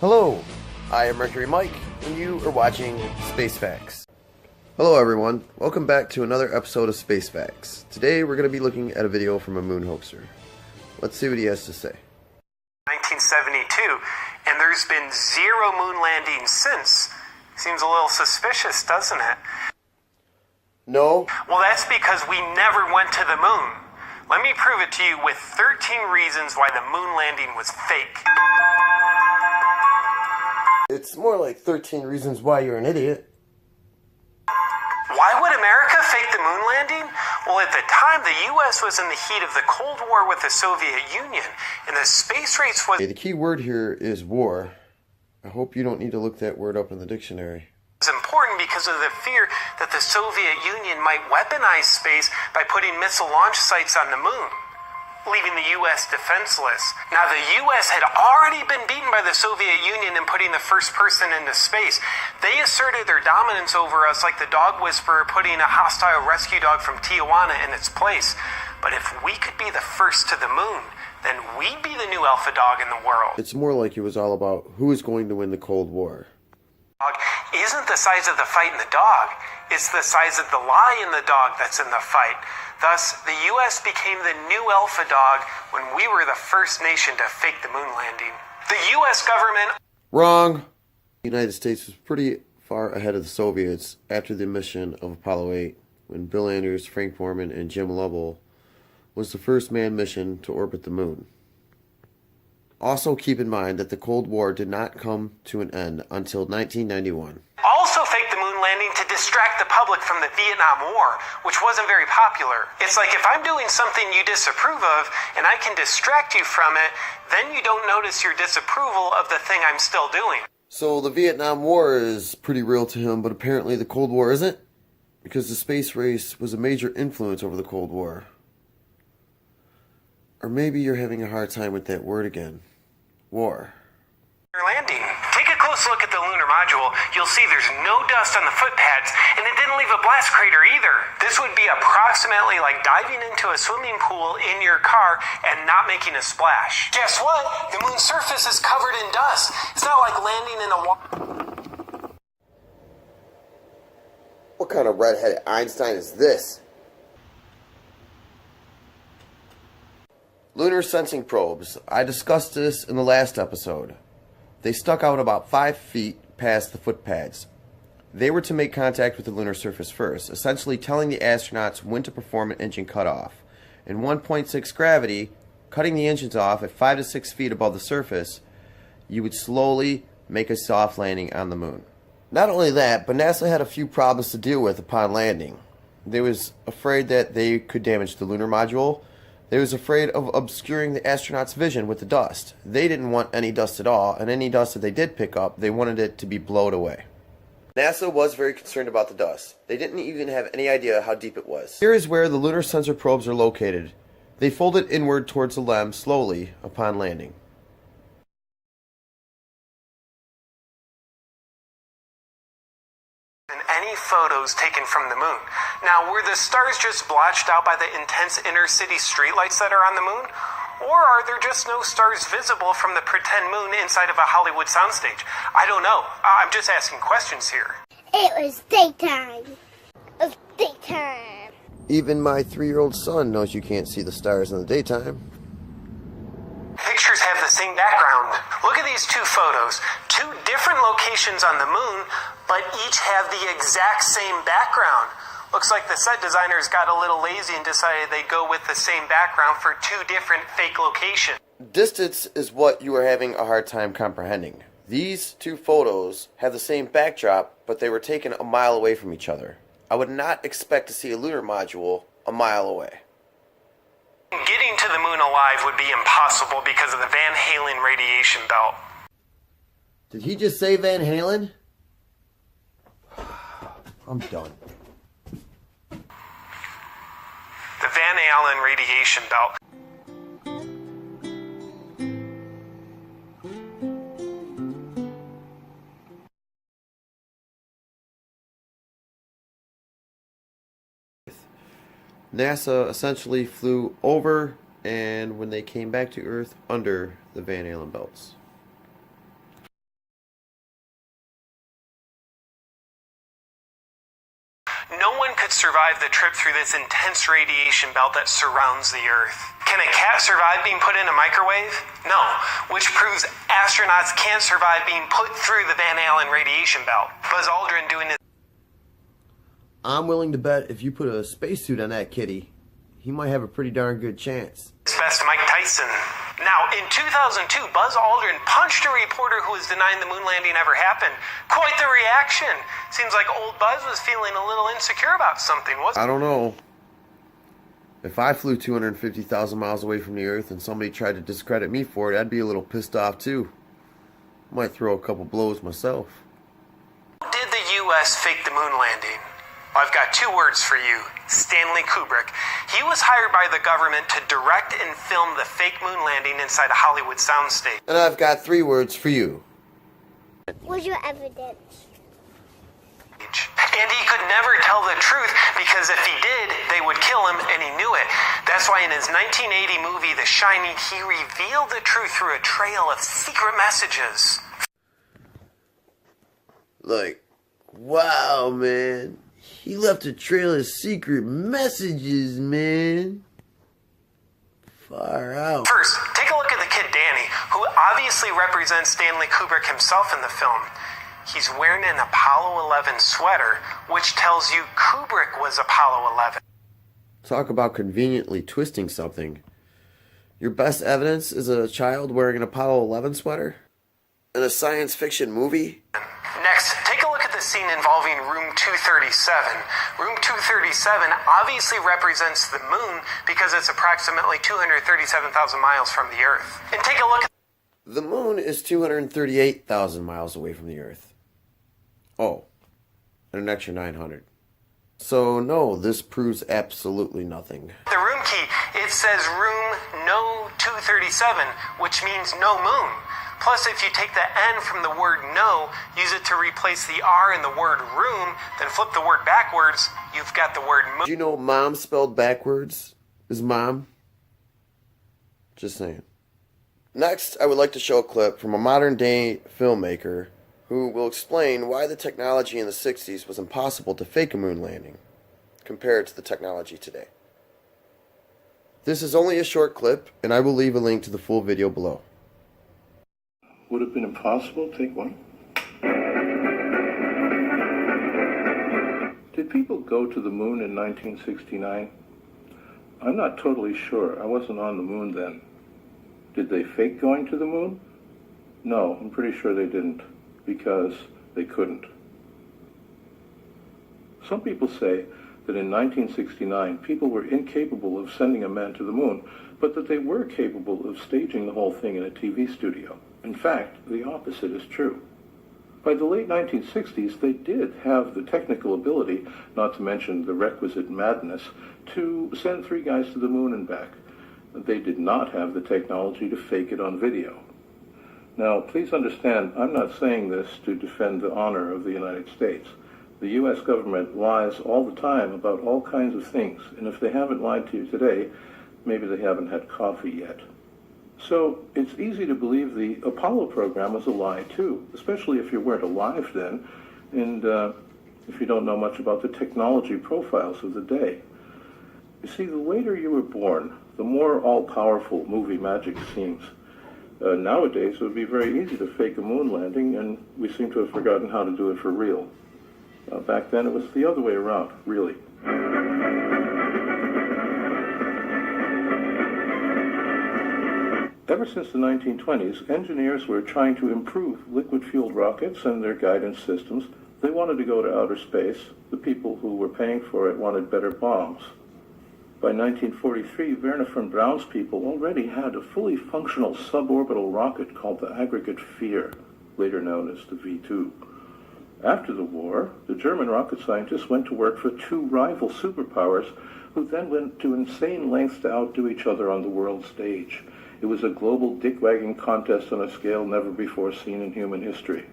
Hello, I am Mercury Mike, and you are watching Space Facts. Hello everyone, welcome back to another episode of Space Facts. Today we're going to be looking at a video from a Moon Hoaxer. Let's see what he has to say. 1972, and there's been 0 moon landings since. Seems a little suspicious, doesn't it? No. Well, that's because we never went to the moon. Let me prove it to you with 13 reasons why the moon landing was fake. It's more like 13 reasons why you're an idiot. Why would America fake the moon landing? Well, at the time, the U.S. was in the heat of the Cold War with the Soviet Union, and the space race was... Okay, the key word here is war. I hope you don't need to look that word up in the dictionary. It's important because of the fear that the Soviet Union might weaponize space by putting missile launch sites on the moon, leaving the U.S. defenseless. Now, the U.S. had already been beaten by the Soviet Union in putting the first person into space. They asserted their dominance over us like the dog whisperer putting a hostile rescue dog from Tijuana in its place. But if we could be the first to the moon, then we'd be the new alpha dog in the world. It's more like it was all about who is going to win the Cold War. Isn't the size of the fight in the dog, it's the size of the lie in the dog that's in the fight. Thus, the U.S. became the new alpha dog when we were the first nation to fake the moon landing. The U.S. government... Wrong! The United States was pretty far ahead of the Soviets after the mission of Apollo 8, when Bill Anders, Frank Borman, and Jim Lovell was the first manned mission to orbit the moon. Also keep in mind that the Cold War did not come to an end until 1991. Also faked the moon landing to distract the public from the Vietnam War, which wasn't very popular. It's like if I'm doing something you disapprove of and I can distract you from it, then you don't notice your disapproval of the thing I'm still doing. So the Vietnam War is pretty real to him, but apparently the Cold War isn't? Because the space race was a major influence over the Cold War. Or maybe you're having a hard time with that word again. War. Landing. Take a close look at the lunar module. You'll see there's no dust on the footpads, and it didn't leave a blast crater either. This would be approximately like diving into a swimming pool in your car and not making a splash. Guess what? The moon's surface is covered in dust. It's not like landing in a What kind of redheaded Einstein is this? Lunar sensing probes. I discussed this in the last episode. They stuck out about 5 feet past the footpads. They were to make contact with the lunar surface first, essentially telling the astronauts when to perform an engine cutoff. In 1.6 gravity, cutting the engines off at 5 to 6 feet above the surface, you would slowly make a soft landing on the moon. Not only that, but NASA had a few problems to deal with upon landing. They was afraid that they could damage the lunar module. They was afraid of obscuring the astronauts' vision with the dust. They didn't want any dust at all, and any dust that they did pick up, they wanted it to be blown away. NASA was very concerned about the dust. They didn't even have any idea how deep it was. Here is where the lunar sensor probes are located. They folded inward towards the LEM slowly upon landing. Any photos taken from the moon. Now, were the stars just blotched out by the intense inner city streetlights that are on the moon? Or are there just no stars visible from the pretend moon inside of a Hollywood soundstage? I don't know. I'm just asking questions here. It was daytime. It was daytime. Even my 3-year-old son knows you can't see the stars in the daytime. Pictures have the same background. Look at these 2 photos. 2 different locations on the moon, but each have the exact same background. Looks like the set designers got a little lazy and decided they'd go with the same background for 2 different fake locations. Distance is what you are having a hard time comprehending. These 2 photos have the same backdrop, but they were taken a mile away from each other. I would not expect to see a lunar module a mile away. Getting to the moon alive would be impossible because of the Van Halen radiation belt. Did he just say Van Halen? I'm done. The Van Allen radiation belt. NASA essentially flew over and when they came back to Earth under the Van Allen belts. survive the trip through this intense radiation belt that surrounds the Earth. Can a cat survive being put in a microwave? No, which proves astronauts can't survive being put through the Van Allen radiation belt. Buzz Aldrin doing his... I'm willing to bet if you put a spacesuit on that kitty, he might have a pretty darn good chance. Best Mike Tyson. Now, in 2002, Buzz Aldrin punched a reporter who was denying the moon landing ever happened. Quite the reaction. Seems like old Buzz was feeling a little insecure about something, wasn't he? I don't know. If I flew 250,000 miles away from the Earth and somebody tried to discredit me for it, I'd be a little pissed off too. Might throw a couple blows myself. Did the U.S. fake the moon landing? I've got two words for you. Stanley Kubrick. He was hired by the government to direct and film the fake moon landing inside a Hollywood soundstage. And I've got three words for you. What's your evidence? And he could never tell the truth because if he did, they would kill him, and he knew it. That's why in his 1980 movie, The Shining, he revealed the truth through a trail of secret messages. Like, wow, man. He left a trail of secret messages, man. Far out. First, take a look at the kid Danny, who obviously represents Stanley Kubrick himself in the film. He's wearing an Apollo 11 sweater, which tells you Kubrick was Apollo 11. Talk about conveniently twisting something. Your best evidence is a child wearing an Apollo 11 sweater? In a science fiction movie? Next, take a look at the scene involving Room 237. Room 237 obviously represents the moon because it's approximately 237,000 miles from the Earth. And take a look at... The moon is 238,000 miles away from the Earth. Oh, and an extra 900. So no, this proves absolutely nothing. the room key. It says room no 237, which means no moon. Plus, if you take the N from the word no, use it to replace the R in the word room, then flip the word backwards, you've got the word moon. Do you know mom spelled backwards is mom? Just saying. Next, I would like to show a clip from a modern-day filmmaker who will explain why the technology in the 60s was impossible to fake a moon landing compared to the technology today. This is only a short clip, and I will leave a link to the full video below. Would have been impossible? Take one. Did people go to the moon in 1969? I'm not totally sure. I wasn't on the moon then. Did they fake going to the moon? No, I'm pretty sure they didn't, because they couldn't. Some people say that in 1969 people were incapable of sending a man to the moon, but that they were capable of staging the whole thing in a TV studio. In fact, the opposite is true. By the late 1960s, they did have the technical ability, not to mention the requisite madness, to send 3 guys to the moon and back. They did not have the technology to fake it on video. Now, please understand, I'm not saying this to defend the honor of the United States. The U.S. government lies all the time about all kinds of things, and if they haven't lied to you today, maybe they haven't had coffee yet. So it's easy to believe the Apollo program was a lie too, especially if you weren't alive then, and if you don't know much about the technology profiles of the day. You see, the later you were born, the more all-powerful movie magic seems. Nowadays, it would be very easy to fake a moon landing, and we seem to have forgotten how to do it for real. Back then, it was the other way around, really. Ever since the 1920s, engineers were trying to improve liquid-fueled rockets and their guidance systems. They wanted to go to outer space. The people who were paying for it wanted better bombs. By 1943, Wernher von Braun's people already had a fully functional suborbital rocket called the Aggregate Fear, later known as the V2. After the war, the German rocket scientists went to work for 2 rival superpowers who then went to insane lengths to outdo each other on the world stage. It was a global dick-wagging contest on a scale never before seen in human history.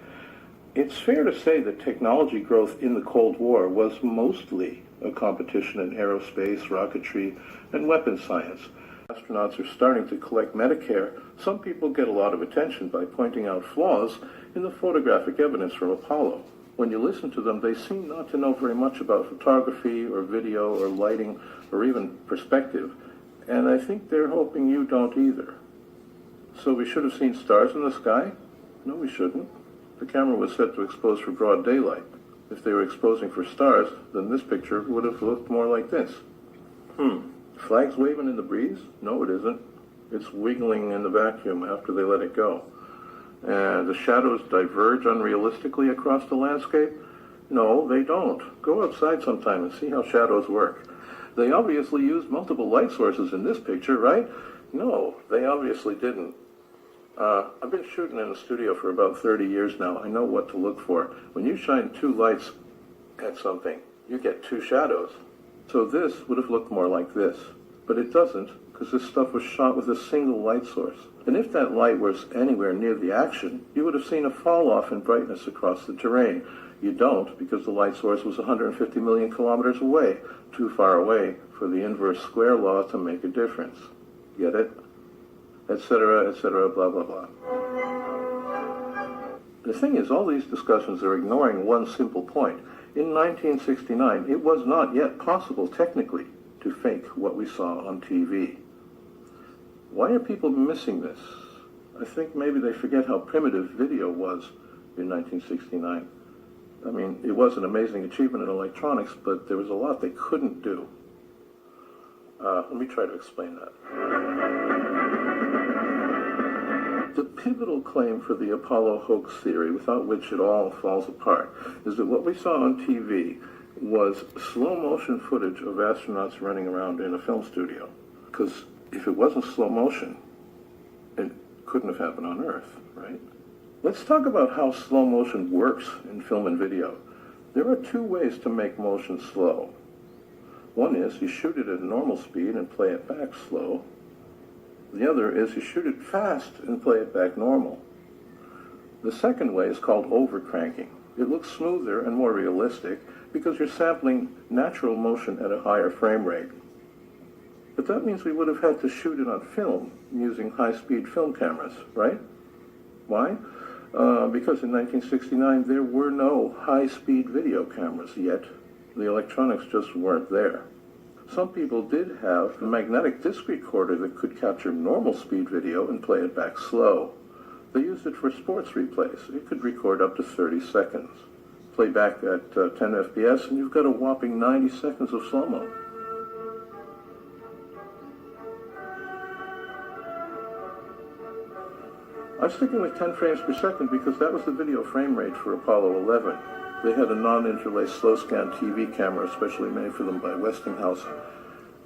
It's fair to say that technology growth in the Cold War was mostly a competition in aerospace, rocketry, and weapons science. Astronauts are starting to collect Medicare. Some people get a lot of attention by pointing out flaws in the photographic evidence from Apollo. when you listen to them, they seem not to know very much about photography or video or lighting or even perspective. And I think they're hoping you don't either. So we should have seen stars in the sky? No, we shouldn't. The camera was set to expose for broad daylight. If they were exposing for stars, then this picture would have looked more like this. Flags waving in the breeze? No, it isn't. It's wiggling in the vacuum after they let it go. And the shadows diverge unrealistically across the landscape? No, they don't. Go outside sometime and see how shadows work. They obviously used multiple light sources in this picture, right? No, they obviously didn't. I've been shooting in the studio for about 30 years now. I know what to look for. When you shine two lights at something, you get two shadows. So this would have looked more like this. But it doesn't, because this stuff was shot with a single light source. And if that light was anywhere near the action, you would have seen a fall-off in brightness across the terrain. You don't, because the light source was 150 million kilometers away, too far away for the inverse square law to make a difference. Get it? Etc., blah, blah, blah. The thing is, all these discussions are ignoring one simple point. In 1969, it was not yet possible, technically, to fake what we saw on TV. Why are people missing this? I think maybe they forget how primitive video was in 1969. I mean, it was an amazing achievement in electronics, but there was a lot they couldn't do. Let me try to explain that. The pivotal claim for the Apollo hoax theory, without which it all falls apart, is that what we saw on TV was slow motion footage of astronauts running around in a film studio. Because if it wasn't slow motion, it couldn't have happened on Earth, right? Let's talk about how slow motion works in film and video. There are two ways to make motion slow. One is you shoot it at normal speed and play it back slow. The other is you shoot it fast and play it back normal. The second way is called overcranking. It looks smoother and more realistic because you're sampling natural motion at a higher frame rate. But that means we would have had to shoot it on film using high-speed film cameras, right? Why? Because in 1969 there were no high-speed video cameras yet. The electronics just weren't there. Some people did have a magnetic disc recorder that could capture normal speed video and play it back slow. They used it for sports replays. It could record up to 30 seconds. Play back at 10 FPS and you've got a whopping 90 seconds of slow-mo. I'm sticking with 10 frames per second because that was the video frame rate for Apollo 11. They had a non-interlaced slow-scan TV camera, especially made for them by Westinghouse.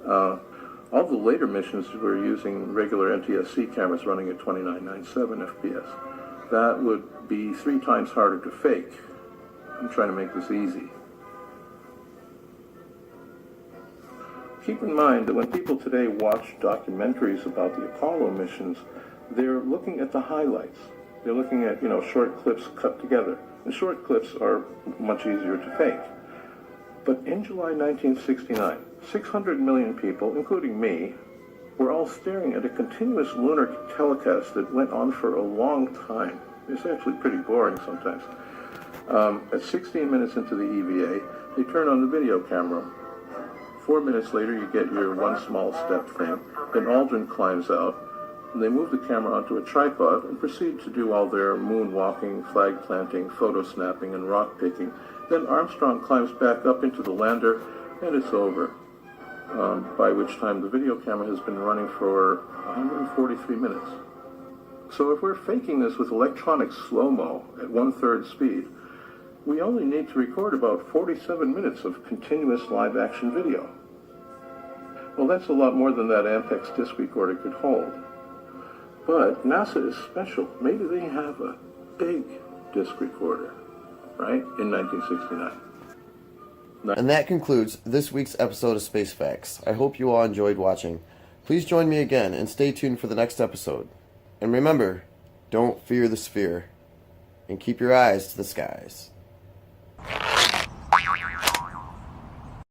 All the later missions were using regular NTSC cameras running at 29.97 FPS. That would be 3 times harder to fake. I'm trying to make this easy. Keep in mind that when people today watch documentaries about the Apollo missions, they're looking at the highlights. They're looking at, short clips cut together. And short clips are much easier to fake. But in July 1969, 600 million people, including me, were all staring at a continuous lunar telecast that went on for a long time. It's actually pretty boring sometimes. At 16 minutes into the EVA, they turn on the video camera. 4 minutes later, you get your one small step thing. Then Aldrin climbs out. And they move the camera onto a tripod and proceed to do all their moonwalking, flag planting, photo snapping, and rock picking. Then Armstrong climbs back up into the lander, and it's over. By which time the video camera has been running for 143 minutes. So if we're faking this with electronic slow-mo at 1/3 speed, we only need to record about 47 minutes of continuous live-action video. Well, that's a lot more than that Ampex disc recorder could hold. But NASA is special. Maybe they have a big disc recorder, right, in 1969. And that concludes this week's episode of Space Facts. I hope you all enjoyed watching. Please join me again and stay tuned for the next episode. And remember, don't fear the sphere, and keep your eyes to the skies.